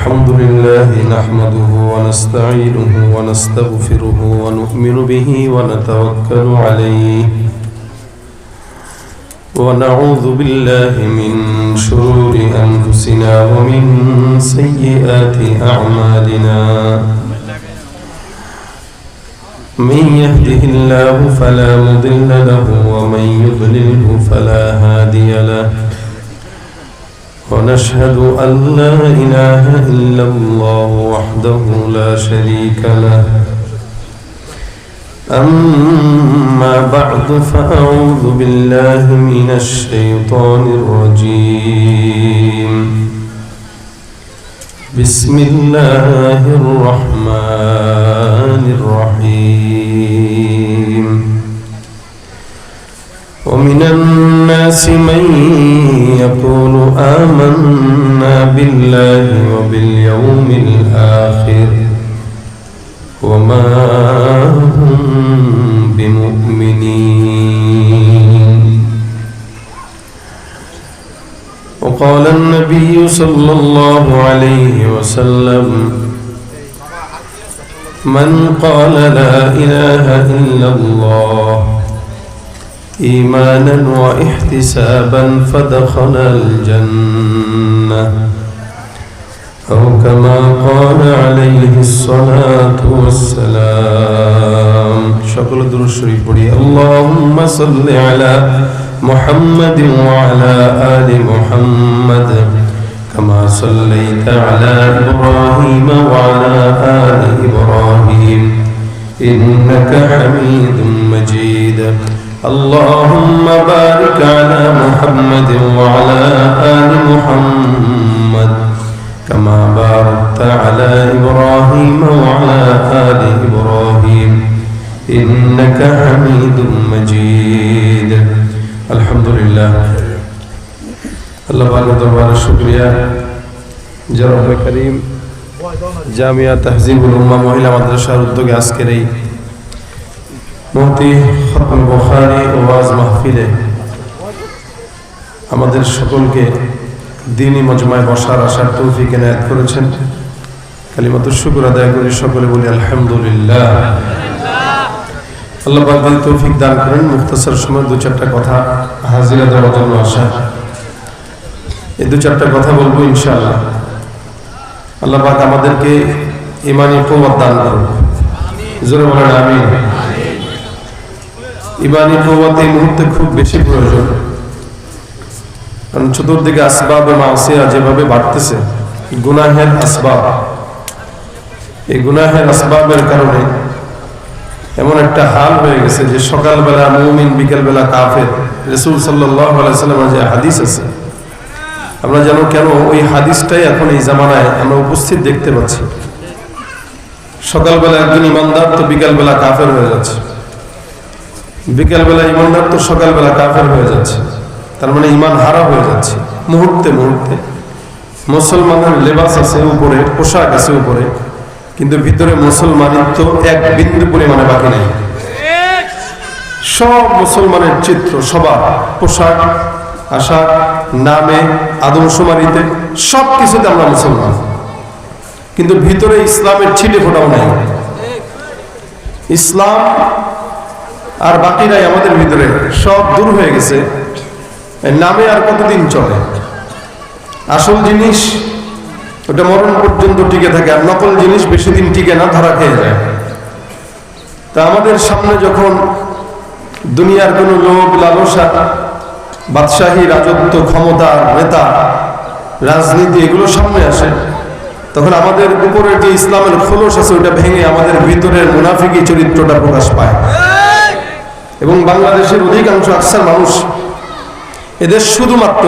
الحمد لله نحمده ونستعينه ونستغفره ونؤمن به ونتوكل عليه ونعوذ بالله من شرور أنفسنا ومن سيئات أعمالنا من يهده الله فلا مضل له ومن يضلله فلا هادي له ونشهد أن لا إله إلا الله وحده لا شريك له أما بعد فأعوذ بالله من الشيطان الرجيم بسم الله الرحمن الرحيم ومن الناس من يقول آمنا بالله وباليوم الآخر وما هم بمؤمنين وقال النبي صلى الله عليه وسلم من قال لا إله إلا الله إيمانا واحتسابا فدخل الجنة أو كما قال عليه الصلاة والسلام شكر درود الشريف پڑھی اللهم صل على محمد وعلى آل محمد كما صليت على إبراهيم وعلى آل إبراهيم إنك حميد مجيد اللهم بارك على محمد وعلى آل محمد كما باركت على إبراهيم وعلى آل إبراهيم إنك حميد مجيد الحمد لله الله পাকের দরবারে শুকরিয়া যে রব্বে করিম জামিয়া তাহজিবুল উম্মাহ মহিলা মাদ্রাসার উদ্যোগে আজকের এই মুফতি খতম বুখারী ওয়াজ মাহফিলে আমাদের সকলকে দ্বীনি মজমায় বসার আসার তৌফিক এনায়েত করেছেন। কালিমাতুশ শুকর আদায় করি, সকলে বলি আলহামদুলিল্লাহ। আল্লাহ পাক যদি তৌফিক দান করেন মুখতাসার সময় দু চারটা কথা হাজিরা দেওয়ার জন্য আসা, এই দু চারটা কথা বলবো ইনশাআল্লাহ। আল্লাহ পাক আমাদেরকে ঈমানি কুওয়াত দান করুন, জোরে বলেন আমিন। ঈমানি কুওয়াত এই মুহূর্তে খুব বেশি প্রয়োজন, কারণ চতুর্দিকে আসবাব মাসিয়া যেভাবে বাড়তেছে, গুনাহের আসবাব, এই গুনাহের আসবাবের কারণে এমন একটা হাল হয়ে গেছে যে সকালবেলা মুমিন বিকেলবেলা কাফের। রাসূল সাল্লাল্লাহু আলাইহি ওয়াসাল্লামের যে হাদিস আছে, আমরা যেন কেন ওই হাদিসটাই এখন এই জামানায় আমরা উপস্থিত দেখতে পাচ্ছি। সকালবেলা একজন ইমানদার তো বিকেলবেলা কাফের হয়ে যাচ্ছে, বিকেলবেলা ইমানদার তো সকালবেলা কাফের হয়ে যাচ্ছে। তার মানে ঈমান হারা হয়ে যাচ্ছে মুহূর্তে মুহূর্তে। মুসলমানের লেবাস আছে উপরে, পোশাক আছে উপরে, কিন্তু ভিতরে মুসলমানিত্ব এক বিন্দু পরিমাণে বাকি নেই। সব মুসলমানের চিত্র, সবার পোশাক আশাক, নামে, আদমশুমারিতে, সব কিছুতে আমরা মুসলমান, কিন্তু ভিতরে ইসলামের ছিটে ফোটাও নাই। ইসলাম আর বাকি নাই আমাদের ভিতরে, সব দূর হয়ে গেছে। নামে আর কতদিন চলে? আসল জিনিস ওটা মরণ পর্যন্ত টিকে থাকে, আর নকল জিনিস বেশি দিন টিকে না, ধরা খেয়ে যায়। তা আমাদের সামনে যখন দুনিয়ার কোনো লোভ লালসা, বাদশাহী, রাজত্ব, ক্ষমতা, নেতা, রাজনীতি এগুলো সামনে আসে, তখন আমাদের উপরের যে ইসলামের খোলস আছে ওটা ভেঙে আমাদের ভিতরের মুনাফিকি চরিত্রটা প্রকাশ পায়। এবং বাংলাদেশের অধিকাংশ আকসার মানুষ, এদের শুধুমাত্র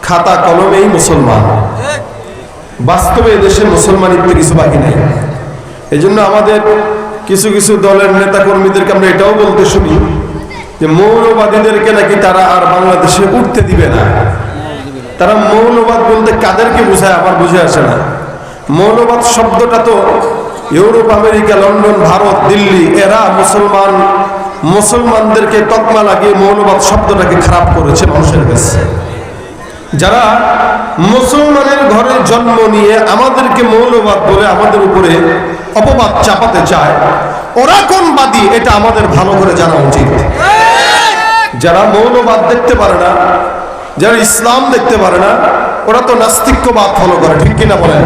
খাতা কলমেই মুসলমান, বাস্তবে এদেশে মুসলমানিত্ব কিছু বাকি নেই। এই জন্য আমাদের কিছু কিছু দলের নেতা কর্মীদেরকে আমরা এটাও বলতে শুনি যে মৌলবাদীদেরকে নাকি তারা আর বাংলাদেশে উঠতে দিবে না। তারা মৌলবাদ বলতে কাদেরকে বোঝায় আমার বুঝে আসে না। মৌলবাদ শব্দটা তো Europe, America, London, Bharat, Delhi, এরা মুসলমানদেরকে তকমা লাগিয়ে মৌলবাদ শব্দটাকে খারাপ করেছে মানুষের কাছে। যারা মুসলমানের ঘরে জন্ম নিয়ে আমাদেরকে মৌলবাদ বলে আমাদের উপরে অপবাদ চাপাতে চায়, ওরা কোন বাদী এটা আমাদের ভালো করে জানা উচিত। যারা মৌলবাদ দেখতে পারে না, যারা ইসলাম দেখতে পারে না, ওরা তো নাস্তিক্যবাদ ফলো করে, ঠিক কিনা বলেন?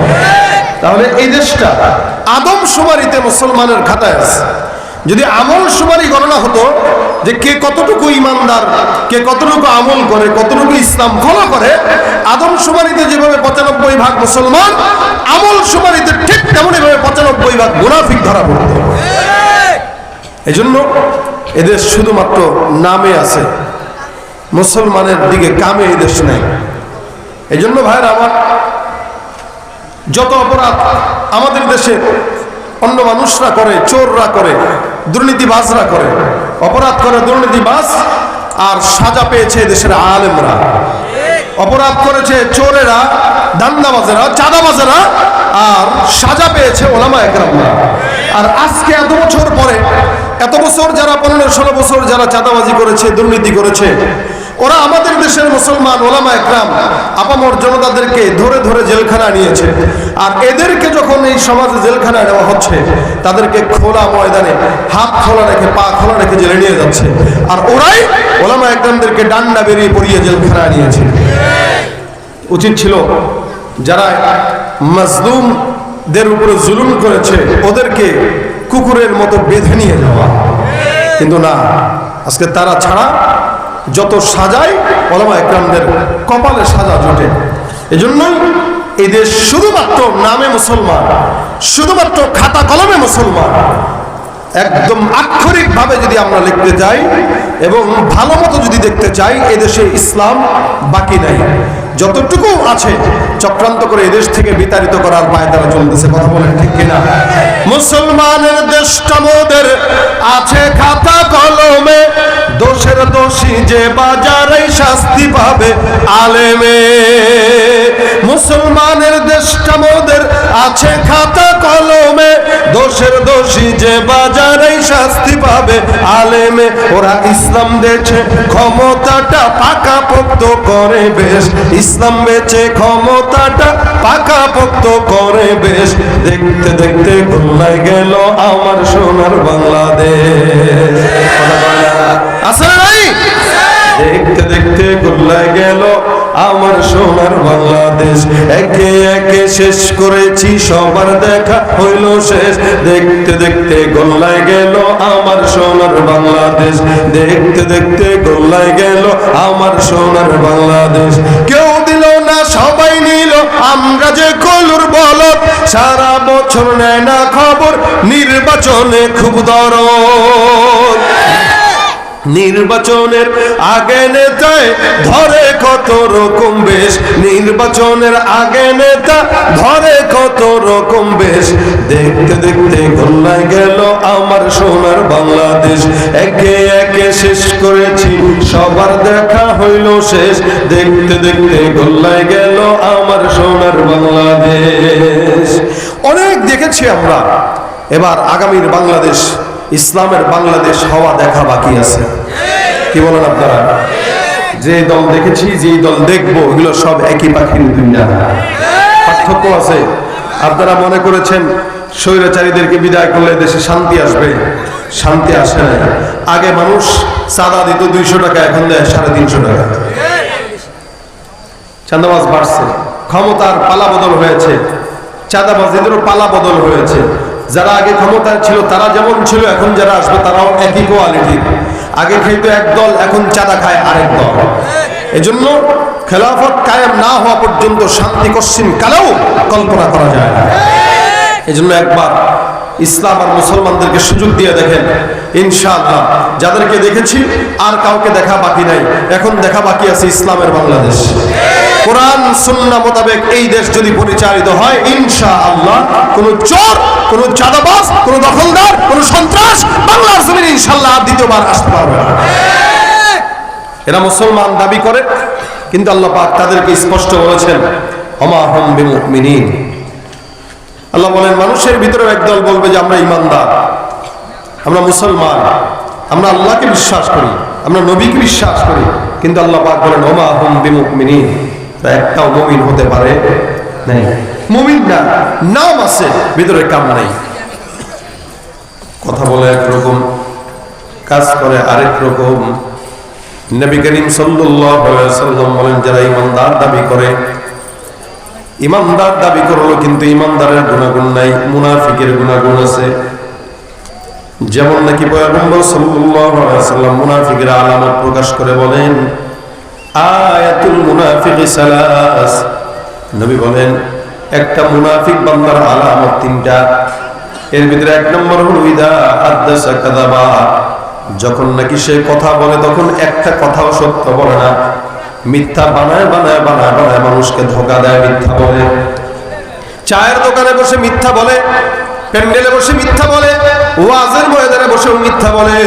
তাহলে এই দেশটা আদমশুমারিতে মুসলমানের খাতায় আছে। যদি আমল শুমারি গণনা হতো যে কে কতটুকু ইমানদার, কে কতটুকু আমল করে, কতটুকু ইসলাম ফলো করে, আদমশুমারিতে যেভাবে 95% মুসলমান, আমল শুমারিতে ঠিক তেমনই ভাবে 95% মুনাফিক ধরা পড়ত। এজন্য এদেশ শুধুমাত্র নামে আছে, মুসলমানের দিকে কামে এই দেশ নেই। এজন্য ভাইরা আমার, যত অপরাধ আমাদের দেশে অন্য মানুষরা করে, চোররা করে, দুর্নীতিবাজরা করে, অপরাধ করে দুর্নীতিবাজ, আর সাজা পেয়েছে দেশের আলেমরা। অপরাধ করেছে চোরেরা, দান্দাবাজেরা, চাঁদাবাজেরা, আর সাজা পেয়েছে ওলামা একরামরা। আর আজকে এত বছর পরে, এত বছর যারা 15-16 বছর যারা চাঁদাবাজি করেছে, দুর্নীতি করেছে, ওরা আমাদের দেশের মুসলমান ওলামা একরাম আপামর জনতাদেরকে ধরে ধরে জেলখানা নিয়েছে। আর এদেরকে যখন এই সমাজে জেলখানায় নেওয়া হচ্ছে, তাদেরকে খোলা ময়দানে হাত খোলা রেখে, পা খোলা রেখে জেলে নিয়ে যাচ্ছে। আর ওরাই ওলামা একরামদেরকে ডান্ডা বেরিয়ে পড়িয়ে জেলখানায় নিয়েছে। উচিত ছিল যারা মাজলুমদের উপরে জুলুম করেছে ওদেরকে কুকুরের মতো বেঁধে নিয়ে যাওয়া, কিন্তু না, আজকে তারা ছাড়া যত সাজায় ওলামা একরামদের কপালে সাজা জোটে। এজন্যই এই দেশ শুধুমাত্র নামে মুসলমান, শুধুমাত্র খাতা কলমে মুসলমান। একদম আক্ষরিকভাবে যদি আমরা লিখতে চাই এবং ভালো মতো যদি দেখতে চাই, এদেশে ইসলাম বাকি নাই। যতটুকু আছে চক্রান্ত করে এদেশ থেকে বিতাড়িত করার পায়তারা চলতেছে। কথা বলেন ঠিক কিনা? মুসলমানের দেশটা মোদের আছে খাতা কলমে, দোষের দোষী যে বাজারে শাস্তি পাবে আলেমে। মুসলমানের দেশটা মোদের আছে খাতা কলমে, দোষের দোষী যে বাজারে শাস্তি পাবে আলেমে। ওরা ইসলাম দেছে ক্ষমতাটা পাকাপোক্ত করে বেশ, ইসলাম বেচে ক্ষমতাটা পাকাপোক্ত করে বেশ। দেখতে দেখতে গোল্লায় গেল আমার সোনার বাংলাদেশ। আসলে নাই, দেখতে দেখতে গোল্লায় গেল আমার সোনার বাংলাদেশ। একে একে শেষ করেছি, সবার দেখা হইল শেষ। দেখতে দেখতে গোল্লায় গেল আমার সোনার বাংলাদেশ। দেখতে দেখতে গোল্লায় গেল আমার সোনার বাংলাদেশ। কেউ দিল না, সবাই নিল, আমরা যে কলুর বলদ। সারা বছর নেয় না খবর, নির্বাচনে খুব দরদ। নির্বাচনের আগে নেতায় ধরে কত রকম বেশ, নির্বাচনের আগে নেতা ধরে কত রকম বেশ। দেখতে দেখতে গোল্লায় গেল আমার সোনার বাংলাদেশ। একে একে শেষ করেছি, সবার দেখা হইল শেষ। দেখতে দেখতে গোল্লায় গেল আমার সোনার বাংলাদেশ। অনেক দেখেছি আমরা, এবার আগামীর বাংলাদেশ, ইসলামের বাংলাদেশ হওয়া দেখা বাকি আছে। কি বলেন আপনারা? যে দল দেখেছি, যে দল দেখবো, এগুলো সব একই পাখির দুনিয়া, পার্থক্য আছে। আপনারা মনে করেছেন স্বৈরাচারীদেরকে বিদায় করলে দেশে শান্তি আসবে, শান্তি আসে না। আগে মানুষ চাঁদা দিত 200 টাকা, এখন দেয় 350 টাকা। চাঁদাবাজ বাড়ছে, ক্ষমতার পালা বদল হয়েছে, চাঁদাবাজদেরও পালা বদল হয়েছে। যারা আগে ক্ষমতায় ছিল তারা যেমন ছিল, এখন যারা আসবে তারাও একই কোয়ালিটি। আগে খাইতো এক দল, এখন চাঁদা খায় আরেক দল। এজন্য খেলাফত কায়েম না হওয়া পর্যন্ত শান্তি কশ্চিন কালেও কল্পনা করা যায় না। এজন্য একবার ইসলাম আর মুসলমানদেরকে সুযোগ দিয়ে দেখেন, ইনশাআল্লাহ যাদেরকে দেখেছি আর কাউকে দেখা বাকি নাই। এখন দেখা বাকি আছে ইসলামের বাংলাদেশ। কোরআন সুন্নাহ মোতাবেক এই দেশ যদি পরিচালিত হয়, ইনশাআল্লাহ কোন চোর, কোন চাঁদাবাজ, কোন দখলদার, কোন সন্ত্রাস বাংলার জমিনে ইনশাআল্লাহ আর দ্বিতীয়বার আসতে পারবে না। এরা মুসলমান দাবি করে, কিন্তু আল্লাহ পাক তাদেরকে স্পষ্ট বলেছেন, ওমা হুম বিমুমিনিন। আল্লাহ বলেন মানুষের ভিতরে একদল বলবে যে আমরা ইমানদার, আমরা মুসলমান, আমরা আল্লাহকে বিশ্বাস করি, আমরা নবীকে বিশ্বাস করি, কিন্তু আল্লাহ পাক বলেন ওমা হুম বিমুমিনিন, তা একটাও মুমিন হতে পারে নাই। মুমিন না, নাম আছে, ভিতরে কাম নাই। কথা বলে একরকম, কাজ করে আরেক রকম। নবী করিম সাল্লাল্লাহু আলাইহি ওয়াসাল্লাম বলেন, যারা ঈমানদার দাবি করে, ঈমানদার দাবি করলো কিন্তু ঈমানদারের গুনাহগুণ নাই, মুনাফিকের গুনাহগুণ আছে। যেমন নাকি পয়গম্বর সাল্লাল্লাহু আলাইহি ওয়াসাল্লাম মুনাফিকের আলামত প্রকাশ করে বলেন, আয়াতুল মুনাফিকি সালাস। নবী বলেন, একটা মুনাফিক বান্দার আলামত তিনটা। এর ভিতরে এক নম্বর হলো ইদা হাদাসা কাযাবা, যখন নাকি সে কথা বলে তখন একটা কথাও সত্য বলে না, মিথ্যা বানায় বানায় বানায় বানায় মানুষকে ধোঁকা দেয়, মিথ্যা বলে। চায়ের দোকানে বসে মিথ্যা বলে, প্যান্ডেলে বসে মিথ্যা বলে, ওয়াজের ময়দানে বসেও মিথ্যা বলে,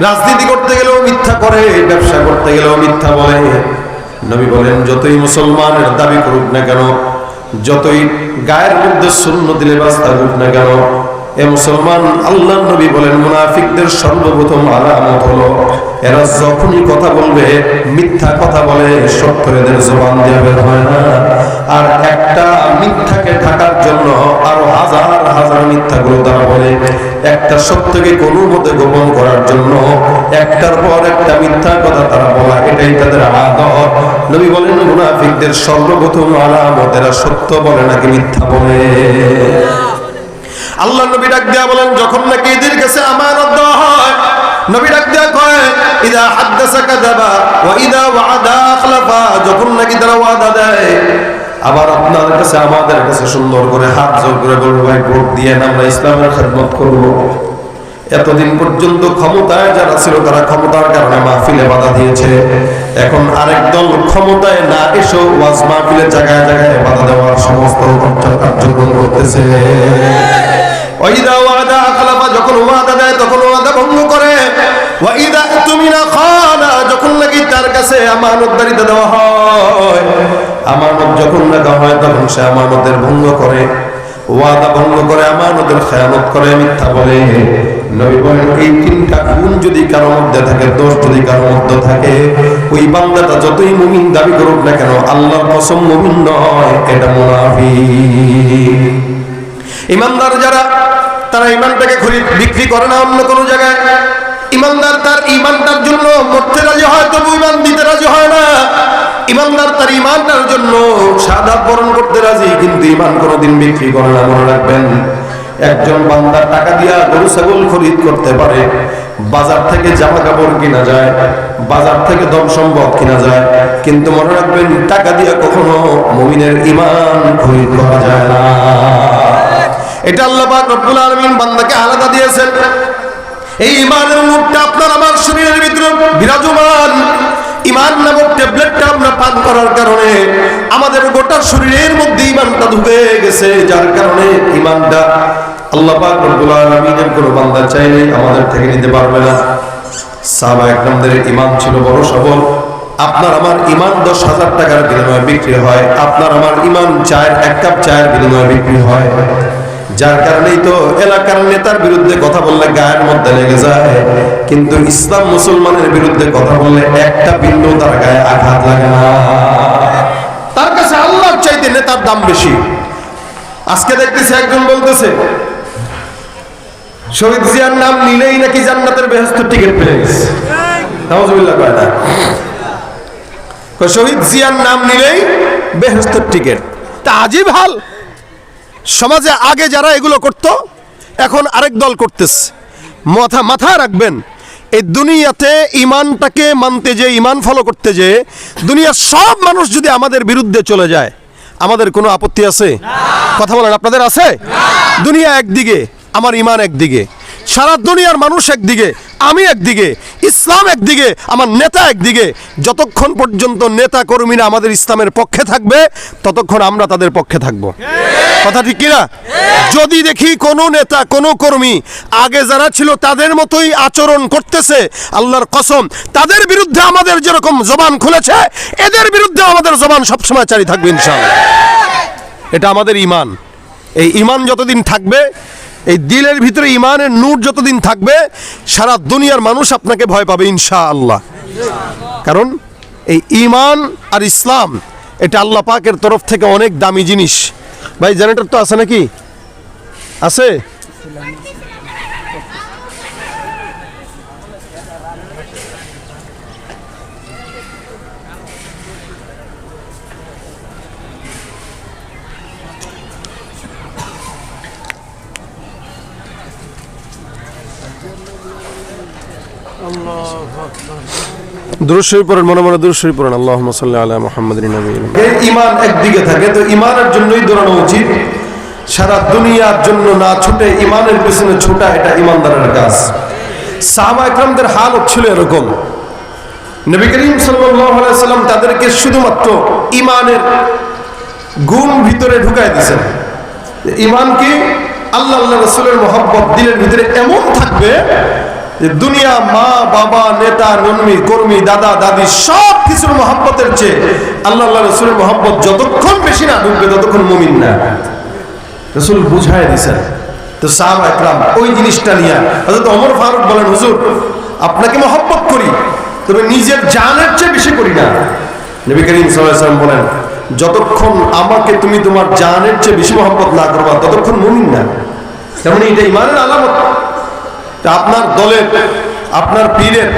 রাজনীতি করতে গেলেও মিথ্যা করে, ব্যবসা করতে গেলেও মিথ্যা বলে। নবী বলেন, যতই মুসলমানের দাবি করুক না কেন, যতই গায়ের মধ্যে সুন্নতি লেবাস থাকুক না কেন, এ মুসলমান, আল্লাহর নবী বলেন মুনাফিকদের সর্বপ্রথম আলামত হলো এরা যখনই কথা বলবে মিথ্যা কথা বলে, সত্য এদের জবান দিয়ে বের হয় না। আর একটা মিথ্যাকে ঢাকার জন্য আরো হাজার হাজার মিথ্যাগুলো তারা বলে। একটা সত্যকে কোনো মতে গোপন করার জন্য একটার পর একটা মিথ্যা কথা তারা বলা, এটাই তাদের আদত। নবী বলেন, মুনাফিকদের সর্বপ্রথম আলামত এরা সত্য বলে নাকি মিথ্যা বলে। আল্লাহ নবী ডাক দেয়া বলেন, যখন নাকি এদের কাছে আমানত দেওয়া হয়, নবী ডাক দেয়া কয়, ইদা হাদাসা কাযাবা ওয়া ইদা ওয়াদা আখলাফা, যখন নাকি তারা ওয়াদা দেয়, আবার আপনার কাছে আমাদের কাছে সুন্দর করে হাত জোর করে বলবো, ভাই ভোট দিয়ে আমরা ইসলামের খেদমত করব। এতদিন পর্যন্ত ক্ষমতায় যারা ছিল তারা ক্ষমতার কারণে মাহফিলে বাধা দিয়েছে, এখন আরেক দল ক্ষমতায় না এসেও ওয়াজ মাহফিলে জায়গায় জায়গায় বাধা দেওয়ার সমস্ত কার্যক্রম করতেছে। ওয়াইদা ওয়াদা আখলাফা, যখন ওয়াদা দেয় তখন ওয়াদা ভঙ্গ করে। ওয়াইদা তুমিনা খানা, যখন নাকি তার কাছে আমানতদারিতা দেওয়া হয়, আমানত যখন রাখা হয় তখন সে আমানতের ভঙ্গ করে, ওয়াদা ভঙ্গ করে, আমানতের খেয়ানত করে, মিথ্যা বলে। নবী বলেন, এই তিনটা গুণ যদি কারোর মধ্যে থাকে, দোষ যদি কারোর মধ্যে থাকে, ওই বান্দাটা যতই মুমিন দাবি করুক না কেন, আল্লাহর কসম মুমিন নয়, এটা মুনাফিক। ইমানদার যারা, তারা ইমানটাকে খরিদ বিক্রি করে না অন্য কোনো জায়গায়। ইমানদার তার ইমানটার জন্য মরতে রাজি হয়, তবু ইমান দিতে রাজি হয় না। ইমানদার তার ইমানটার জন্য শাহাদাত বরণ করতে রাজি, কিন্তু ইমান কোনোদিন বিক্রি করে না। মনে রাখবেন, একজন বান্দা টাকা দিয়া গরু ছাগল খরিদ করতে পারে, বাজার থেকে জামা কাপড় কিনা যায়, বাজার থেকে ধন সম্পদ কিনা যায়, কিন্তু মনে রাখবেন টাকা দিয়া কখনো মুমিনের ইমান খরিদ করা যায় না। এটা আল্লাহ পাক রব্বুল আলামিন বান্দাকে আলাদা দিয়েছেন। এই ইমানের মুখটা আপনার আমার শরীরের ভিতরে বিরাজমান। ইমান নামক ট্যাবলেটটা আমরা পান করার কারণে আমাদের গোটা শরীরের মধ্যে ইমানটা ঢুকে গেছে, যার কারণে ইমানটা আল্লাহ পাক রব্বুল আলামিনের কোনো বান্দা চাইলে আমাদের থেকে নিতে পারবে না। সাহাবা একরামদের ইমান ছিল বড় সবল। আপনার আমার ইমান 10,000 টাকার বিনিময়ে বিক্রি হয়, আপনার আমার ইমান এক কাপ চায়ের বিনিময়ে বিক্রি হয়। যার কারণেই তো এলাকার নেতার বিরুদ্ধে কথা বললে গায়ের মধ্যে লেগে যায়, কিন্তু ইসলাম মুসলমানের বিরুদ্ধে কথা বললে একটা বিন্দু তার গায়ে আঘাত লাগে না। তার কাছে আল্লাহর চাইতে নেতার দাম বেশি। আজকে দেখতেছি একজন বলতেছে শহীদ জিয়ার নাম নিলেই নাকি জান্নাতের বেহেশতের টিকিট পেয়ে গেছে। নাউজুবিল্লাহ কয় না, শহীদ জিয়ার নাম নিলেই বেহেশতের টিকিট। তা আজীব হাল। সমাজে আগে যারা এগুলো করত, এখন আরেক দল করতেছে। মাথায় রাখবেন, এই দুনিয়াতে ইমানটাকে মানতে যে, ইমান ফলো করতে যে দুনিয়ার সব মানুষ যদি আমাদের বিরুদ্ধে চলে যায়, আমাদের কোনো আপত্তি আছে? কথা বলেন, আপনাদের আছে? দুনিয়া একদিকে, আমার ইমান একদিকে, সারা দুনিয়ার মানুষ একদিকে, আমি একদিকে, ইসলাম একদিকে, আমার নেতা একদিকে। যতক্ষণ পর্যন্ত নেতা কর্মীরা আমাদের ইসলামের পক্ষে থাকবে, ততক্ষণ আমরা তাদের পক্ষে থাকবো। কথা ঠিক কিনা? যদি দেখি কোনো নেতা, কোনো কর্মী আগে যারা ছিল তাদের মতোই আচরণ করতেছে, আল্লাহর কসম তাদের বিরুদ্ধে আমাদের যেরকম জবান খুলেছে, এদের বিরুদ্ধে আমাদের জবান সবসময় জারি থাকবে ইনশাআল্লাহ। এটা আমাদের ইমান। এই ইমান যতদিন থাকবে, এই দিলের ভিতরে ইমানের নূর যতদিন থাকবে, সারা দুনিয়ার মানুষ আপনাকে ভয় পাবে ইনশাআল্লাহ। কারণ এই ইমান আর ইসলাম এটা আল্লাহ পাকের তরফ থেকে অনেক দামি জিনিস। ভাই জেনারেটর তো আছে নাকি? আছে? দুরূদ শরীফ পড়েন, মনে মনে দুরূদ শরীফ পড়েন। আল্লাহুম্মা সাল্লি আলা মুহাম্মাদিন নবিয়িল। এই ঈমান একদিকে থাকে, তো ঈমানের জন্যই দৌড়ানো উচিত। সারা দুনিয়ার জন্য না ছুটে ঈমানের পিছনে ছোটা, এটা ঈমানদারের কাজ। সাহাবা ইকরামদের হাল ছিল এরকম। নবী করিম সাল্লাল্লাহু আলাইহি সাল্লাম তাদেরকে শুধুমাত্র ঈমানের গুণ ভিতরে ঢুকায় দিয়েছেন। ঈমান কি? আল্লাহ আল্লাহ রাসূলের মহব্বত দিলের ভিতরে এমন থাকবে যে দুনিয়া, মা বাবা, নেতা কর্মী, দাদা দাদি সব কিছুর মহব্বতের চেয়ে আল্লাহ আল্লাহ রাসূলের মহব্বত যতক্ষণ বেশি না ঢুকবে ততক্ষণ মুমিন না। রাসূল বুঝায় দিয়েছেন। তো সাহাবা ইকরাম ওই জিনিসটা নিয়ে হযরত ওমর ফারুক বলেন, হুজুর আপনাকে মহব্বত করি, তবে নিজের জানের চেয়ে বেশি করি না। নবী করিম সাল্লাল্লাহু আলাইহি ওয়াসাল্লাম বলেন, যতক্ষণ আমাকে তুমি তোমার জানের চেয়ে বেশি মহব্বত না করবা ততক্ষণ মুমিন না। তেমনি এটা ঈমানের আলামত। আপনার দলের, আপনার পীরের,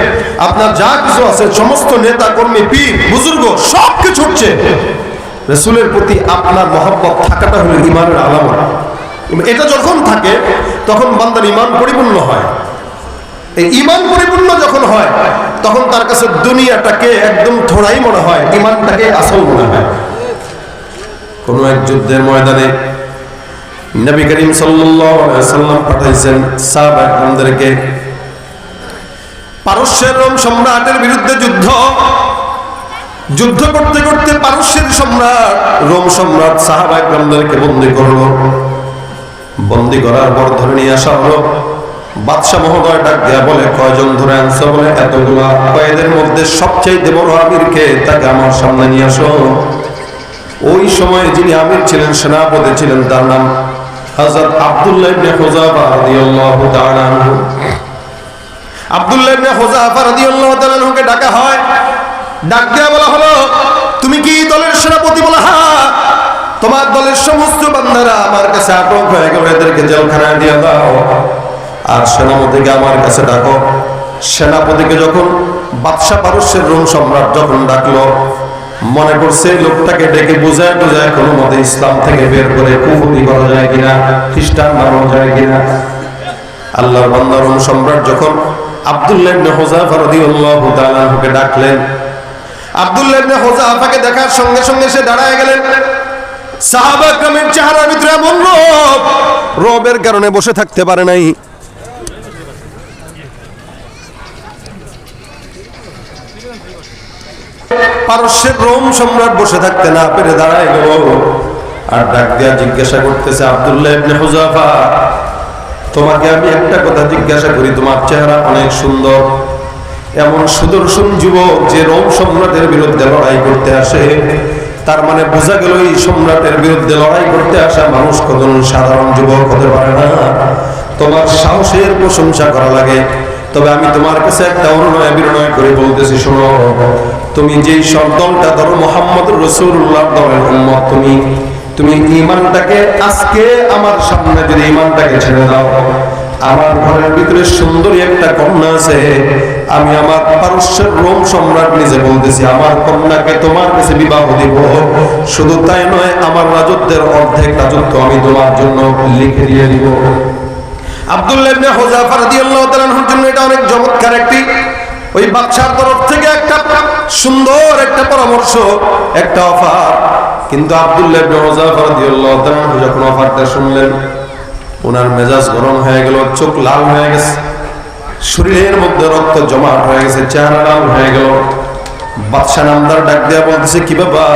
আপনার যা কিছু আছে সমস্ত নেতা কর্মী, পীর বুজুর্গ সব কিছু হচ্ছে রাসূলের প্রতি আপনার মহব্বত থাকাটা হলো ঈমানের আলামত। এটা যখন থাকে তখন বান্দার ঈমান পরিপূর্ণ হয়। এই ঈমান পরিপূর্ণ যখন হয় তখন তার কাছে দুনিয়াটাকে একদম থোড়াই মনে হয়, ঈমানটাকে আসল মনে হয়। কোন এক যুদ্ধের ময়দানে নবী করিম সাল্লাল্লাহু আলাইহি ওয়াসাল্লাম পাঠাইছেন সাহাবাদেরকে পারস্যের রোম সম্রাটের বিরুদ্ধে যুদ্ধ করতে করতে পারস্যের সম্রাট রোম সম্রাট সাহাবাদেরকে বন্দী করলো। বন্দী করার পর ধরে নিয়ে আসা হলো। বাদশা মহোদয় ডাক দেয়া বলে, কয়জন ধরে আনছো? বলে এতগুলা। কয়েদের মধ্যে সবচেয়ে বড় আমিরকে, তাকে আমার সামনে নিয়ে আসো। ওই সময় যিনি আমির ছিলেন, সেনাপতি ছিলেন, তার নাম হযরত আব্দুল্লাহ ইবনে হুযাফা রাদিয়াল্লাহু তাআলা আনহু। আব্দুল্লাহ ইবনে হুযাফা রাদিয়াল্লাহু তাআলা আনহুকে ডাকা হয়। ডাক দেয়া বলা হলো, তুমি কি দলের সেনাপতি? বলা, হ্যাঁ। তোমার দলের সমস্ত বান্দারা আমার কাছে আটক হয়ে গেল, এদেরকে জেলখানায় দিয়ে দাও। আর সেনাপতিকে আমার কাছে ডাকো। সেনাপতিকে যখন বাদশা পারস্যের রোম সম্রাট যখন ডাকলো, মনে করছে লোকটাকে ডেকে বোঝায় কোনো মতে ইসলাম থেকে বের করে কুফরি করা যায় কিনা, খ্রিস্টান বানানো যায় কিনা। আল্লাহর বান্দা রোম সম্রাট যখন আব্দুল্লাহ ইবনে হুযাফা রাদিয়াল্লাহু তাআলা আনহুকে ডাকলেন, আব্দুল্লাহ ইবনে হুযাফাকে দেখার সঙ্গে সঙ্গে সে দাঁড়ায় গেলেন। সাহাবা کرامের চেহারার ভিতরে এমন রবের কারণে বসে থাকতে পারে নাই। পারস্যের রোম সম্রাট বসে থাকতে না পেরে দাঁড়ায় গেল। আর ডাক দিয়া জিজ্ঞাসা করতেছে, আব্দুল্লাহ ইবনে হুযাফা, তোমাকে আমি একটা কথা জিজ্ঞাসা করি, তোমার চেহারা অনেক সুন্দর, এমন সুদর্শন যুবক যে রোম সম্রাটের বিরুদ্ধে লড়াই করতে আসে, তার মানে বোঝা গেল এই সম্রাটের বিরুদ্ধে লড়াই করতে আসা মানুষ কজন সাধারণ যুবক হতে পারে না। তোমার সাহসের প্রশংসা করা লাগে। তবে আমি তোমার কাছে একটা অনুনয় বিনয় করে বলতেছি, শোনো, তুমি যেই সব দলটা ধরো মুহাম্মদুর রাসূলুল্লাহ দলের উম্মত, তুমি ঈমানটাকে আজকে আমার সামনে যদি ঈমানটাকে ছেড়ে দাও, আমার ঘরের ভিতরে সুন্দরী একটা কন্যা আছে, আমি আমার পারস্যের রোম সম্রাট নিজে বলতেছি, আমার কন্যাকে তোমার কাছে বিবাহ দিব। শুধু তাই নয়, আমার রাজত্বের অর্ধেক রাজত্ব আমি তোমার জন্য লিখে দিয়ে দিব। আব্দুল্লাহ ইবনে হুযাফা রাদিয়াল্লাহু তাআলা আনহুর জন্য এটা অনেক চমৎকার একটি, ওই বাদশার তরফ থেকে একটা সুন্দর একটা পরামর্শ, একটা অফার। কিন্তু আব্দুল্লাহ ইবনে হুযাফা রাদিয়াল্লাহু তাআলা আনহু যখন অফারটা শুনলেন, ওনার মেজাজ গরম হয়ে গেল, চোখ লাল হয়ে গেছে, শরীরের মধ্যে রক্ত জমাট হয়ে গেছে, চেহারা লাল হয়ে গেল। বাদশা নামদার ডাক দেয়া বলতেছে, কি বাবা,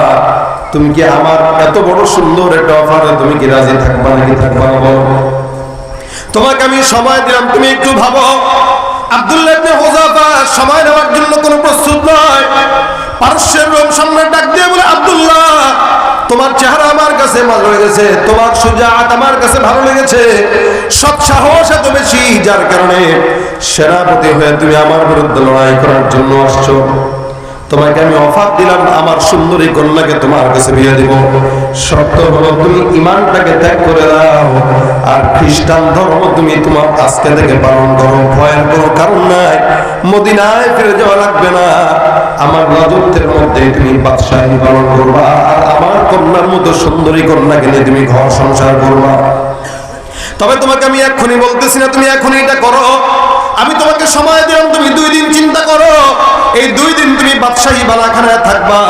তুমি কি আমার এত বড় সুন্দর একটা অফারে তুমি কি রাজি থাকবা নাকি থাকবা না? বলো, তোমাকে আমি সময় দিলাম, তুমি একটু ভাবো। আব্দুল্লাহ ইবনে হুযাফা সময় নেওয়ার জন্য কোনো প্রস্তুত নয়। পারস্যের রোম সম্রাট ডাক দিয়ে বলে, আব্দুল্লাহ, তোমার চেহারা আমার কাছে ভালো লেগেছে, তোমার সুজাআত আমার কাছে ভালো লেগেছে, সৎ সাহস এত বেশি, যার কারণে সেনাপতি হয়ে তুমি আমার বিরুদ্ধে লড়াই করার জন্য আসছো। তোমাকে আমি অফার দিলাম আমার সুন্দরী কন্যাকে তোমার কাছে বিয়ে দিব, শর্ত হলো তুমি ঈমানটাকে ত্যাগ করে দাও আর খ্রিস্টান ধর্ম তুমি তোমার আজকে থেকে পালন করো। ভয়ের কোনো কারণ নাই, মদিনায় ফিরে যাওয়া লাগবে না, আমার রাজত্বের মধ্যে তুমি বাদশাহী পালন করবা আর আমার কন্যার মতো সুন্দরী কন্যাকে নিয়ে তুমি ঘর সংসার করবা। তবে তোমাকে আমি এক্ষুনি বলতেছি না তুমি এখনই এটা করো, আমি তোমাকে সময় দিলাম, তুমি 2 দিন চিন্তা করো। এই 2 দিন তুমি বাদশাহী বালাখানায় থাকবা,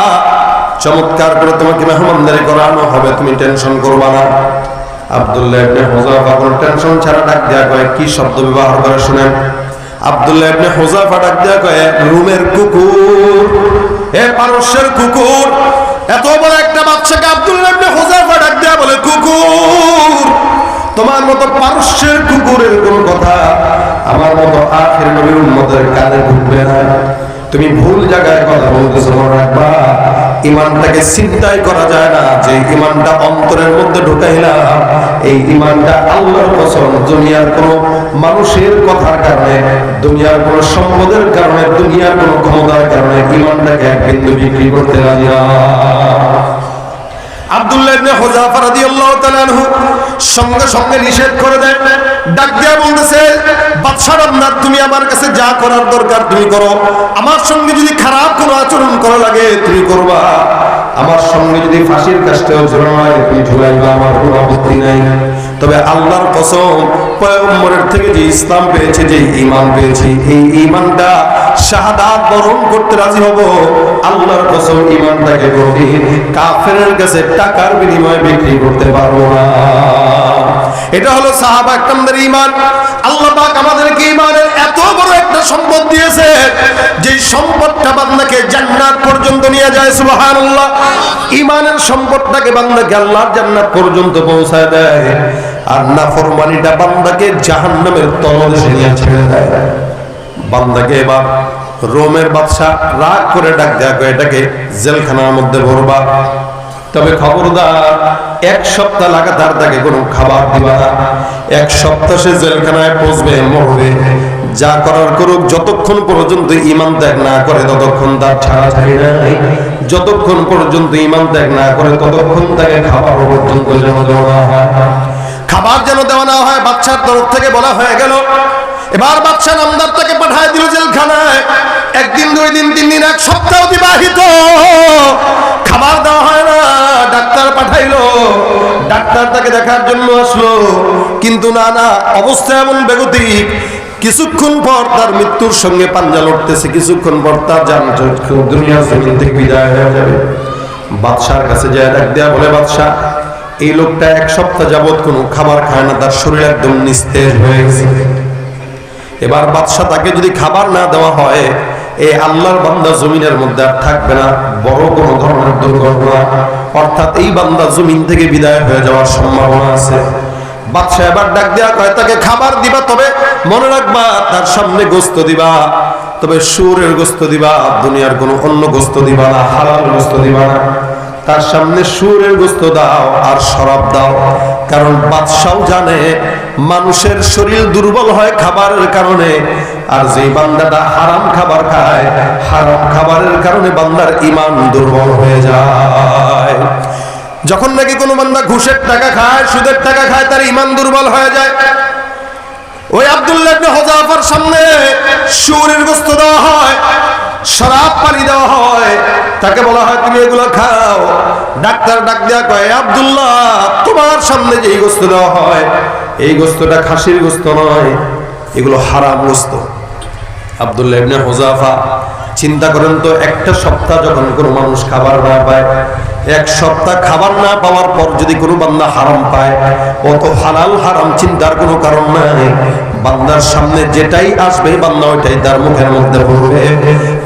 চমৎকার করে তোমাকে মেহমানদারি করানো হবে, তুমি টেনশন করবা না। আব্দুল্লাহ ইবনে হুযায়ফা কোন টেনশন ছাড়া ডাক দেয়া কয়, কি শব্দ ব্যবহার করে শুনেন। আব্দুল্লাহ ইবনে হুযায়ফা ডাক দেয়া কয়, রুমের কুকুর, এ পারস্যের কুকুর। এত বড় একটা বাচ্চাকে আব্দুল্লাহ ইবনে হুযায়ফা ডাক দেয়া বলে কুকুর। তোমার মতো পারস্যের কুকুরের কোন কথা আমার মতো আখির নবীর উম্মতের কানে ঢুকবে না। তুমি ভুল জায়গায় কথা বলতেছো, মনে রাখবা ঈমানটাকে চিন্তাই করা যায় না, যে ঈমানটা অন্তরের মধ্যে ঢুকাইলাম এই ঈমানটা আল্লাহর কসম দুনিয়ার কোনো মানুষের কথার কারণে, দুনিয়ার কোনো সম্পদের কারণে, দুনিয়ার কোনো ক্ষমতার কারণে ঈমানটাকে এক বিন্দু বিক্রি করতে রাজি না। আব্দুল্লাহ ইবনে হুযায়ফা রাদিয়াল্লাহু তাআলা আনহু সঙ্গে সঙ্গে নিষেধ করে দেন, ডাক দিয়া বলতেছে, বাদশা রামনাথ তুমি আমার কাছে যা করার দরকার তুমি করো, আমার সঙ্গে যদি খারাপ কোনো আচরণ করা লাগে তুমি করবা, আমার সঙ্গে যদি ফাঁসির কাজটাও ঝুলানো হয় তুমি ঝুলাইবা, আমার কোনো আপত্তি নাই। তবে আল্লাহর কসম পয়গম্বরের থেকে যে ইসলাম পেয়েছে, যে ঈমান পেয়েছি, এই ঈমানটা শাহাদাত বরণ করতে রাজি হব। আল্লাহর কসম ঈমানটাকে কোনদিন কাফেরের কাছে টাকার বিনিময়ে বিক্রি করতে পারবো না। এটা হলো সাহাবা একরামদের ঈমান। আল্লাহ পাক আমাদেরকে ঈমানের এত বড় একটা সম্পদ দিয়েছে, যে সম্পদটা বান্দাকে জান্নাত পর্যন্ত নিয়ে যায়। সুবহানাল্লাহ। ঈমানের সম্পদটাকে বান্দাকে আল্লাহর জান্নাত পর্যন্ত পৌঁছায় দেয়, আর নাফরমানিটা বান্দাকে জাহান্নামের তলদেশে নিয়ে ছেড়ে দেয়। বান্দাকে এবার রোমের বাদশা রাগ করে ডাক দেয়া, এটাকে জেলখানার মধ্যে ভরবা, তবে খবরদার 1 সপ্তাহ লাগাতার তাকে কোনো খাবার দিবা না। 1 সপ্তাহ সে জেলখানায় পৌঁছবে, মরবে, যা করার করুক, যতক্ষণ পর্যন্ত ঈমান ত্যাগ না করে ততক্ষণ তার ছাড়াছাড়ি নাই, যতক্ষণ পর্যন্ত ঈমান ত্যাগ না করে ততক্ষণ তাকে খাবার পর্যন্ত যেন দেওয়া হয়, খাবার যেন দেওয়া না হয়। বাদশার তরফ থেকে বলা হয়ে গেল। এবার বাদশা নামদার তাকে পাঠায় দিল জেলখানায়। 1 দিন 2 দিন 3 দিন 1 সপ্তাহ অতিবাহিত, খাবার দেওয়া হয় না। ডাক্তার পাঠাইলো, ডাক্তার তাকে দেখার জন্য আসলো, কিন্তু না, অবস্থা এমন বেগতিক, কিছুক্ষণ পর তার মৃত্যুর সঙ্গে পাঞ্জা লড়তেছে, কিছুক্ষণ পর তার জান দুনিয়ার জমিন থেকে বিদায় হয়ে যাবে। বাদশার কাছে যায় ডাক দেয়া বলে, বাদশা এই লোকটা 1 সপ্তাহ যাবত কোনো খাবার খায় না, তার শরীর একদম নিস্তেজ হয়ে গেছে। এবার বাদশা তাকে যদি খাবার না দেওয়া হয়, এই আল্লাহর বান্দা জমিনের মধ্যে আর থাকবে না, বড় কোনো ধরনের দুর্ঘটনা, অর্থাৎ এই বান্দা জমিন থেকে বিদায় হয়ে যাওয়ার সম্ভাবনা আছে। বাদশা এবার ডাক দেয়া কয়, তাকে খাবার দিবা, তবে মনে রাখবা তার সামনে গোস্ত দিবা, তবে শুয়োরের গোস্ত দিবা, দুনিয়ার কোনো অন্য গোস্ত দিবা না, হালাল গোস্ত দিবা না। তার সামনে শুয়োরের গোস্ত দাও আর শরাব দাও, কারণ বাদশাও জানে মানুষের শরীর দুর্বল হয় খাবারের কারণে, আর যে বান্দাটা হারাম খাবার খায়, হারাম খাবারের কারণে বান্দার ঈমান দুর্বল হয়ে যায়। যখন নাকি কোনো বান্দা ঘুষের টাকা খায়, সুদের টাকা খায়, তার ঈমান দুর্বল হয়ে যায়। ওই আব্দুল্লাহ ইবনে হুযায়ফার সামনে শুয়োরের গোস্ত দেওয়া হয়, শরাব পানি দেওয়া হয়, তাকে বলা হয় তুমি এগুলো খাও। ডাক্তার ডাক দেয়া কয়, আব্দুল্লাহ তোমার সামনে যে গোস্ত দেওয়া হয়, এই গোস্তটা খাসির গোস্ত নয়, এগুলো হারাম গোস্ত। আব্দুল্লাহ ইবনে হুযায়ফা চিন্তা করেন তো, 1 সপ্তাহ যখন কোনো মানুষ খাবার না পায়, 1 সপ্তাহ খাবার না পাওয়ার পর যদি কোনো বান্দা হারাম পায়, অত হালাল হারাম চিন্তার কোনো কারণ নাই। বান্দার সামনে যেটাই আসবে বান্দা ওইটাই তার মুখের মধ্যে পড়বে।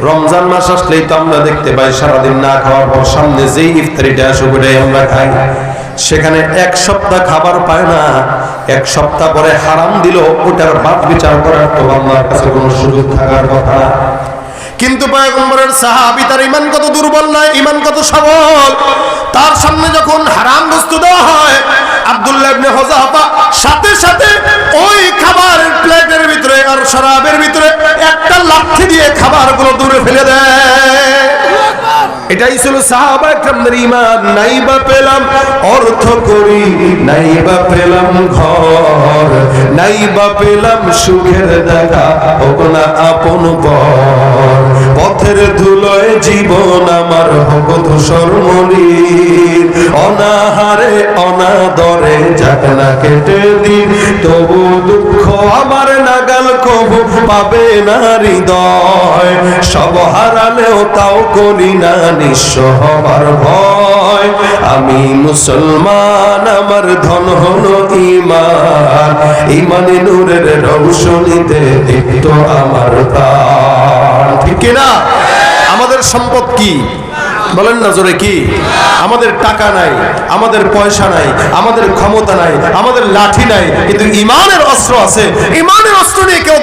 রমজান মাস আসলেই তো আমরা দেখতে পাই সারাদিন না খাওয়ার পর সামনে যেই ইফতারিটা আসে ওটাই আমরা খাই। সেখানে 1 সপ্তাহ খাবার পায় না, 1 সপ্তাহ পরে হারাম দিল, ওটার বাদ বিচার করার তো বান্দার কাছে কোনো সুযোগ থাকার কথা। কিন্তু পয়গম্বরের সাহাবী, তার ঈমান কত দুর্বল নয়, ঈমান কত সবল। তার সামনে যখন হারাম বস্তু দেওয়া হয়, আব্দুল্লাহ ইবনে হুযায়ফা সাথে সাথে ওই খাবারের প্লেটের ভিতরে আর শরাবের ভিতরে একটা লাঠি দিয়ে খাবারগুলো দূরে ফেলে দেয়। এটাই ছিল সাহাবা একরামদের ঈমান। নাইবা পেলাম অর্থ করি, নাইবা পেলাম ঘর, নাইবা পেলাম সুখের দেখা, হোক না আপন পর, পথের ধুলোয় জীবন আমার হোক ধূসর মলিন, অনাহারে অনাদরে যাক না কেটে দিন, তবু দুঃখ আমার নাগাল কবু পাবে না হৃদয়, সব হারালেও তাও করি না নিঃস্ব হবার ভয়, আমি মুসলমান আমার ধন হলো ঈমান, ঈমানে নূরের রৌশনীতে দীপ্ত আমার প্রাণ। ঠিক কিনা? আমাদের সম্পদ কি বলেন না জোরে, কি? আমাদের টাকা নাই, আমাদের পয়সা নাই, আমাদের ক্ষমতা নাই, আমাদের লাঠি নাই, কিন্তু ঈমানের অস্ত্র আছে। ঈমানের অস্ত্র নিয়ে কেউ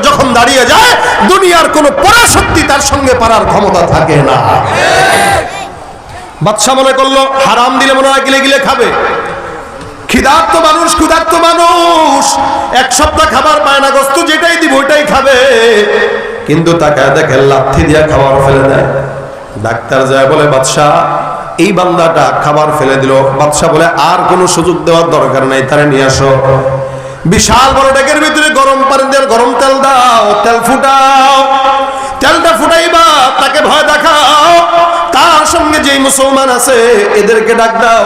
যখন দাঁড়িয়ে যায়, দুনিয়ার কোনো পরাশক্তি তার সঙ্গে পারার ক্ষমতা থাকে না। বাদশা মনে করলো হারাম দিলে মনে হয় গিলে গিলে খাবে। ক্ষুধার্ত মানুষ এক সপ্তাহ খাবার পায় না, গোস্ত যেটাই দিব ওইটাই খাবে, কিন্তু তাকে দেখে লাথি দিয়া খাবার ফেলে দেয়। ডাক্তার যায় বলে বাদশাহ এই বান্দাটা খাবার ফেলে দিল। বাদশাহ বলে আর কোনো সুযোগ দেওয়ার দরকার নাই, তারে নিয়ে আসো। বিশাল বড় ডেকের ভিতরে গরম পানি দিয়ে গরম তেল দাও, তেল ফুটাও, তেলটা ফুটাইবা, তাকে ভয় দেখাও, তার সঙ্গে যেই মুসলমান আছে এদেরকে ডাক দাও,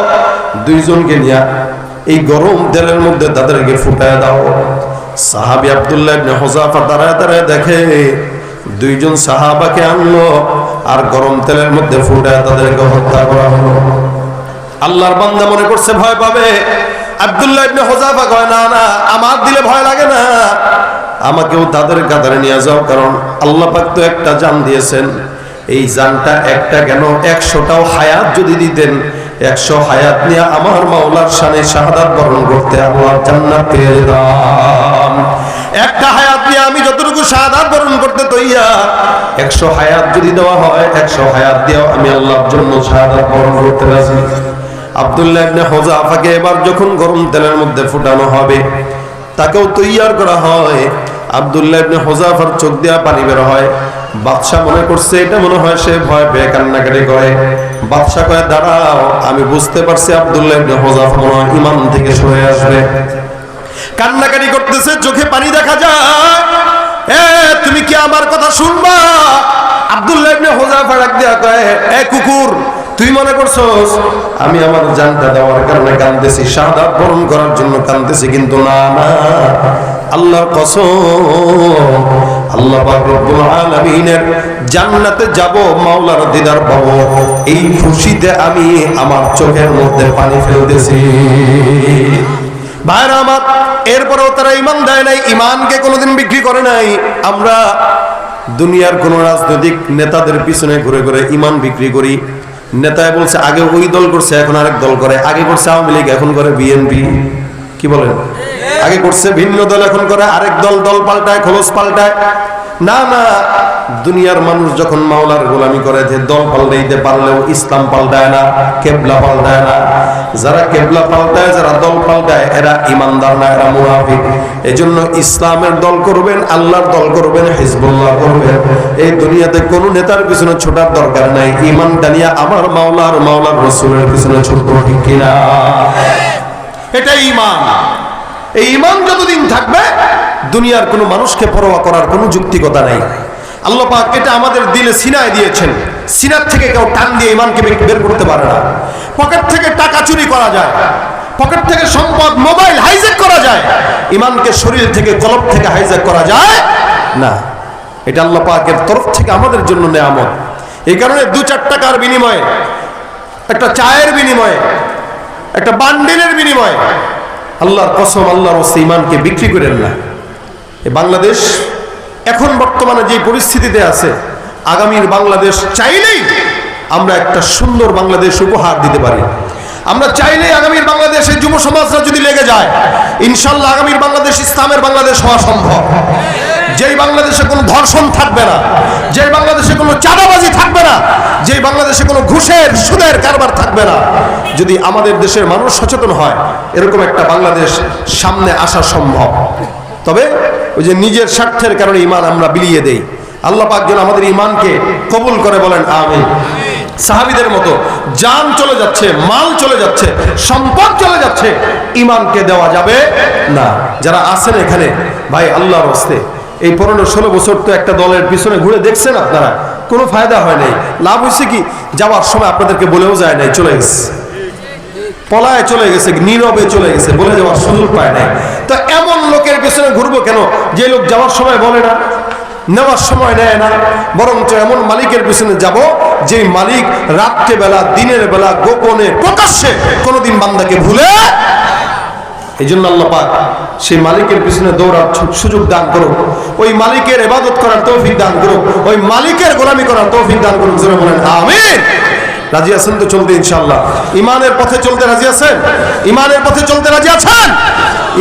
দুইজনকে নিয়ে এই গরম তেলের মধ্যে তাদেরকে ফুটায় দাও। সাহাবী আব্দুল্লাহ ইবনে হুযাফা দাঁড়ায় দাঁড়ায় দেখে দুইজন সাহাবাকে আনলো আর গরম তেলের মধ্যে ফুটায় তাদেরকে হত্যা করা হলো। আল্লাহর বান্দা মনে করছে ভয় পাবে। আব্দুল্লাহ ইবনে হুযাফা কয় না না, আমার দিলে ভয় লাগে না, আমাকেও তাদের কাতারে নিয়ে যাও, কারণ আল্লাহ পাক তো একটা জান দিয়েছেন, এই জানটা একটা কেন 100টাও হায়াত যদি দিতেন, 100 হায়াত নিয়ে আমার মাওলার শানে শাহাদাত বরণ করতে আল্লাহর জান্নাত পেয়ে যেতাম। একটা হায়াত নিয়ে আমি যতটুকু শাহাদাত বরণ করতে তৈয়ার, 100 হায়াত যদি দেওয়া হয় 100 হায়াত দিয়েও আমি আল্লাহর জন্য শাহাদাত বরণ করতে রাজি। আব্দুল্লাহ ইবনে হুযাফাকে এবার যখন গরম তেলের মধ্যে ফুটানো হবে, তাকেও তৈয়ার করা হয়। আব্দুল্লাহ ইবনে হুযাফার চোখ দিয়া পানি বের হয়। বাদশা মনে করছে এটা মনে হয় সে ভয় পেয়ে কান্নাকাটি করে। বাদশা কয় দাঁড়াও, আমি বুঝতে পারছি আব্দুল্লাহ ইবনে হুযাফা মনে হয় ঈমান থেকে সরে আসবে। কান্নাকাটি করতেছে, চোখে পানি দেখা যায়। এ তুমি কি আমার কথা শুনবা? আব্দুল্লাহ ইবনে হুযাফা ডাক দিয়া কয়, এ কুকুর, তুই মনে করছস আমি আমার জানটা দেওয়ার কারণে কাঁদতেছি, শাহাদাত বরণ করার জন্য কাঁদতেছি, কিন্তু না না, আল্লাহর কসম, আল্লাহ পাক রব্বুল আলামিনের জান্নাতে যাব, মাওলার দিদার পাবো, এই খুশিতে আমি আমার চোখের মধ্যে পানি ফেলতেছি। ভাইরা আমার, এরপরেও তারা ঈমান দেয় নাই, ঈমানকে কোনোদিন বিক্রি করে নাই। আমরা দুনিয়ার কোন রাজনৈতিক নেতাদের পিছনে ঘুরে ঘুরে ঈমান বিক্রি করি। নেতায় বলছে আগে ওই দল করছে, এখন আরেক দল করে, আগে করছে আওয়ামী লীগ, এখন করে বিএনপি, কি বলেন? আগে করছে ভিন্ন দল, এখন করে আরেক দল, দল পাল্টায়, খোলস পাল্টায়। না না, দুনিয়ার মানুষ যখন মাওলার গোলামি করে, যে দল পাল্টাইতে পারলেও ইসলাম পাল্টায় না, কেবলা পাল্টায় না। যারা কেবলা পাল্টায়, যারা দল পাল্টায়, এরা ইমানদার না, এরা মুনাফিক। এজন্য ইসলামের দল করবেন, আল্লাহর দল করবেন, হিজবুল্লাহ করবেন। এই দুনিয়াতে কোন নেতার পিছনে ছোটার দরকার নাই, ঈমানটা নিয়ে আমার মাওলার রাসূলের পিছনে ছুটবো, ঠিক কিনা? এটাই ঈমান। এই ঈমান যতদিন থাকবে, দুনিয়ার কোনো মানুষকে পরোয়া করার কোনো যুক্তিকতা নাই। আল্লাহ পাক এটা আমাদের দিলে সিনায় দিয়েছেন। সিনার থেকে কেউ টান দিয়ে ঈমানকে বের করতে পারে না। পকেট থেকে টাকা চুরি করা যায়, পকেট থেকে সম্পদ, মোবাইল হাইজ্যাক করা যায়, ঈমানকে শরীর থেকে, কলব থেকে হাইজ্যাক করা যায় না। এটা আল্লাহ পাকের তরফ থেকে আমাদের জন্য নেয়ামত। এই কারণে 2-4 টাকার বিনিময়ে, একটা চায়ের বিনিময়ে, একটা বান্ডিলের বিনিময়ে আল্লাহর কসম, আল্লাহর ওয়াস্তে ঈমানকে বিক্রি করেন না। এই বাংলাদেশ এখন বর্তমানে যে পরিস্থিতিতে আছে, আগামীর বাংলাদেশ চাইলেই আমরা একটা সুন্দর বাংলাদেশ উপহার দিতে পারি। আমরা চাইলেই আগামীর বাংলাদেশে যুব সমাজরা যদি লেগে যায়, ইনশাআল্লাহ আগামীর বাংলাদেশ ইসলামের বাংলাদেশ হওয়া সম্ভব। যেই বাংলাদেশে কোনো ধর্ষণ থাকবে না, যেই বাংলাদেশে কোনো চাঁদাবাজি থাকবে না, যেই বাংলাদেশে কোনো ঘুষের সুদের কারবার থাকবে না, যদি আমাদের দেশের মানুষ সচেতন হয়, এরকম একটা বাংলাদেশ সামনে আসা সম্ভব। তবে ওই যে নিজের স্বার্থের কারণে ঈমান আমরা বিলিয়ে দেই। আল্লাহ পাক যেন আমাদের ঈমানকে কবুল করে, বলেন আমিন। সাহাবীদের মতো জান চলে যাচ্ছে, মাল চলে যাচ্ছে, সম্পদ চলে যাচ্ছে, ঈমানকে দেওয়া যাবে না। যারা আছেন এখানে ভাই, আল্লাহর রাস্তে এই 15-16 বছর তো একটা দলের পিছনে ঘুরে দেখছেন আপনারা, কোনো ফায়দা হয় নাই। লাভ হয়েছে কি? যাওয়ার সময় আপনাদেরকে বলেও যায় নাই, চলে গেছে, পলায় চলে গেছে, নীরবে চলে গেছে, বলে যাওয়ার সুযোগ পায় নাই। তো এমন লোকের পিছনে ঘুরবো কেন যে লোক যাওয়ার সময় বলে না, নেওয়ার সময় নেয় না? বরঞ্চ এমন মালিকের পিছনে যাব যে মালিক রাত্রে বেলা, দিনের বেলা, গোপনে, প্রকাশ্যে কোনোদিন বান্দাকে ভুলে। এই জন্য আল্লাহ পাক সেই মালিকের পিছনে দৌড়ার সুযোগ দান করুক, ওই মালিকের ইবাদত করার তৌফিক দান করুক, ওই মালিকের গোলামি করার তৌফিক দান করুক। জোরে বলেন আমিন। রাজি আছেন তো চলতে ইনশাআল্লাহ? ইমানের পথে চলতে রাজি আছেন? ইমানের পথে চলতে রাজি আছেন?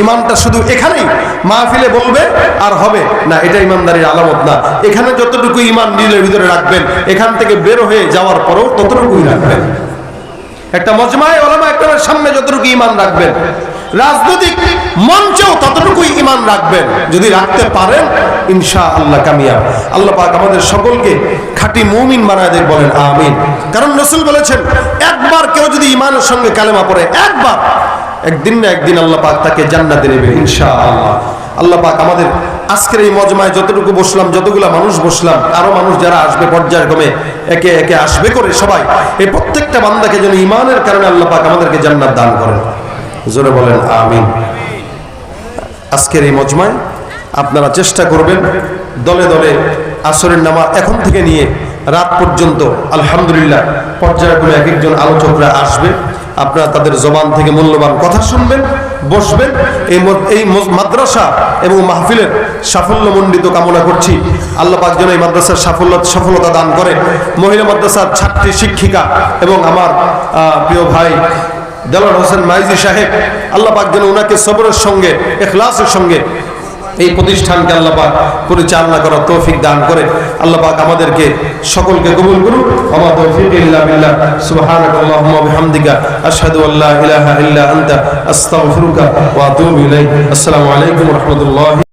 ইমানটা শুধু এখানেই মাহফিলে বলবে আর হবে না, এটা ইমানদারির আলামত না। এখানে যতটুকু ইমান দিলের ভিতরে রাখবেন, এখান থেকে বের হয়ে যাওয়ার পরেও ততটুকুই রাখবেন। একটা মজমায়ে উলামা একরামের সামনে যতটুকু ইমান রাখবেন, রাজনৈতিক মঞ্চেও ততটুকুই ইমান রাখবেন। যদি রাখতে পারেন ইনশাআল্লাহ কামিয়াব। আল্লাহ পাক আমাদের সকলকে খাঁটি মুমিন বানায় দেন, বলেন আমিন। কারণ রাসূল বলেছেন, একবার কেউ যদি ইমানের সঙ্গে কালেমা পড়ে, একবার, একদিন না একদিন আল্লাহ পাক তাকে জান্নাতে নেবে ইনশাআল্লাহ। আল্লাহ পাক আমাদের আজকের এই মজমায় যতটুকু বসলাম, যতগুলা মানুষ বসলাম, আরো মানুষ যারা আসবে পর্যায়ক্রমে একে একে আসবে করে, সবাই এই প্রত্যেকটা বান্দাকে যেন ইমানের কারণে আল্লাহ পাক আমাদেরকে জান্নাত দান করেন। জোরে বলেন আমিন। আজকের এই মজমায় আপনারা চেষ্টা করবেন দলে দলে আসরের নামাজ এখন থেকে নিয়ে রাত পর্যন্ত আলহামদুলিল্লাহ পর্যায়ক্রমে এক একজন আলোচকরা আসবে। আপনারা তাদের জবান থেকে মূল্যবান কথা শুনবেন, বসবেন। এই মাদ্রাসা এবং মাহফিলের সাফল্যমণ্ডিত কামনা করছি। আল্লাহ পাক যেন এই মাদ্রাসার সফলতা দান করে। মহিলা মাদ্রাসার ছাত্রী শিক্ষিকা এবং আমার প্রিয় ভাই দেলোয়ার হোসেন মাইজি সাহেব, আল্লাহ পাক যেন ওনাকে সবরের সঙ্গে, ইখলাসের সঙ্গে এই প্রতিষ্ঠানকে আল্লাহ পাক পরিচালনা করার তৌফিক দান করে। আল্লাহ পাক আমাদেরকে সকলকে কবুল করুন। ওয়া তৌফিক ইল্লা বিল্লাহ। সুবহানাকাল্লাহুম্মা ওয়া বিহামদিকা আশহাদু আল্লা ইলাহা ইল্লা আনতা আস্তাগফিরুকা ওয়া আতুবু ইলাইক। আসসালামু আলাইকুম ওয়া রাহমাতুল্লাহি